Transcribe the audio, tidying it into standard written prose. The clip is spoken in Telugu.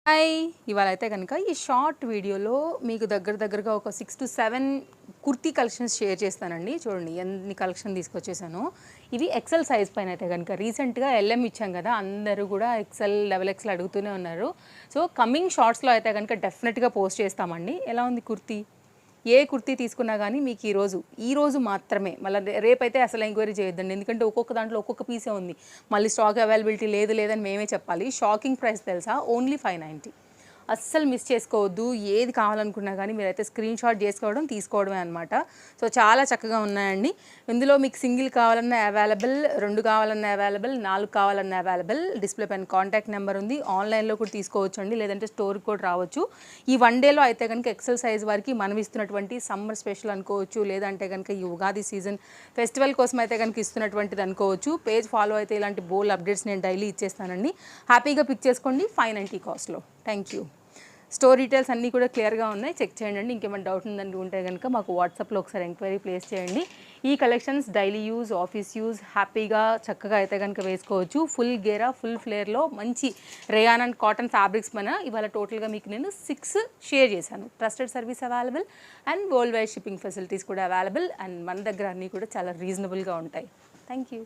హాయ్! ఇవాళైతే గనుక ఈ షార్ట్ వీడియోలో మీకు దగ్గరగా ఒక 6-7 కుర్తీ కలెక్షన్స్ షేర్ చేస్తానండి. చూడండి ఎన్ని కలెక్షన్ తీసుకొచ్చేసానో. ఇవి ఎక్సెల్ సైజ్ పైన అయితే గనుక రీసెంట్‌గా ఎల్ఎం ఇచ్చాం కదా! అందరూ కూడా ఎక్సెల్, డబుల్ ఎక్సెల్ అడుగుతూనే ఉన్నారు. సో, కమింగ్ షార్ట్స్‌లో అయితే గనుక డెఫినెట్‌గా పోస్ట్ చేస్తామండి. ఎలా ఉంది కుర్తీ? ఏ కుర్తీ తీసుకున్నా గానీ మీకు ఈరోజు మాత్రమే మళ్ళీ రేపైతే అసలు ఎంక్వైరీ చేయొద్దండి. ఎందుకంటే ఒక్కొక్క దాంట్లో ఒక్కొక్క పీసే ఉంది. మళ్ళీ స్టాక్ అవైలబిలిటీ లేదని మేమే చెప్పాలి. షాకింగ్ ప్రైస్ తెలుసా? ఓన్లీ 590. అస్సలు మిస్ చేసుకోవద్దు. ఏది కావాలనుకున్నా కానీ మీరైతే స్క్రీన్ షాట్ తీసుకోవడమే అనమాట. సో, చాలా చక్కగా ఉన్నాయండి. ఇందులో మీకు సింగిల్ కావాలన్నా అవైలబుల్, 2 కావాలన్నా అవైలబుల్, 4 కావాలన్నా అవైలబుల్. డిస్ప్లే పైన కాంటాక్ట్ నెంబర్ ఉంది. ఆన్లైన్లో కూడా తీసుకోవచ్చండి, లేదంటే స్టోర్కి కూడా రావచ్చు. ఈ వన్ డేలో అయితే కనుక ఎక్సెల్ సైజ్ వారికి మనం ఇస్తున్నటువంటి సమ్మర్ స్పెషల్ అనుకోవచ్చు, లేదంటే కనుక ఈ ఉగాది సీజన్ ఫెస్టివల్ కోసం అయితే కనుక ఇస్తున్నటువంటిది అనుకోవచ్చు. పేజ్ ఫాలో అయితే ఇలాంటి బోల్ అప్డేట్స్ నేను డైలీ ఇచ్చేస్తానండి. హ్యాపీగా పిక్ చేసుకోండి 590 కాస్ట్లో. Thank you. స్టోర్ డీటెయిల్స్ అన్నీ కూడా క్లియర్గా ఉన్నాయి, చెక్ చేయండి. ఇంకేమైనా డౌట్ ఉంటే కనుక మాకు వాట్సాప్లో ఒకసారి ఎంక్వైరీ ప్లేస్ చేయండి. ఈ collections daily use, office use హ్యాపీగా చక్కగా అయితే కనుక వేసుకోవచ్చు. ఫుల్ గేరా, ఫుల్ ఫ్లేర్లో మంచి రేయాన్ అండ్ కాటన్ ఫ్యాబ్రిక్స్ మన ఇవాళ టోటల్గా మీకు నేను 6 షేర్ చేశాను. Trusted service available and world wide shipping facilities కూడా అవైలబుల్. అండ్ మన దగ్గర అన్నీ కూడా చాలా రీజనబుల్గా ఉంటాయి. Thank you.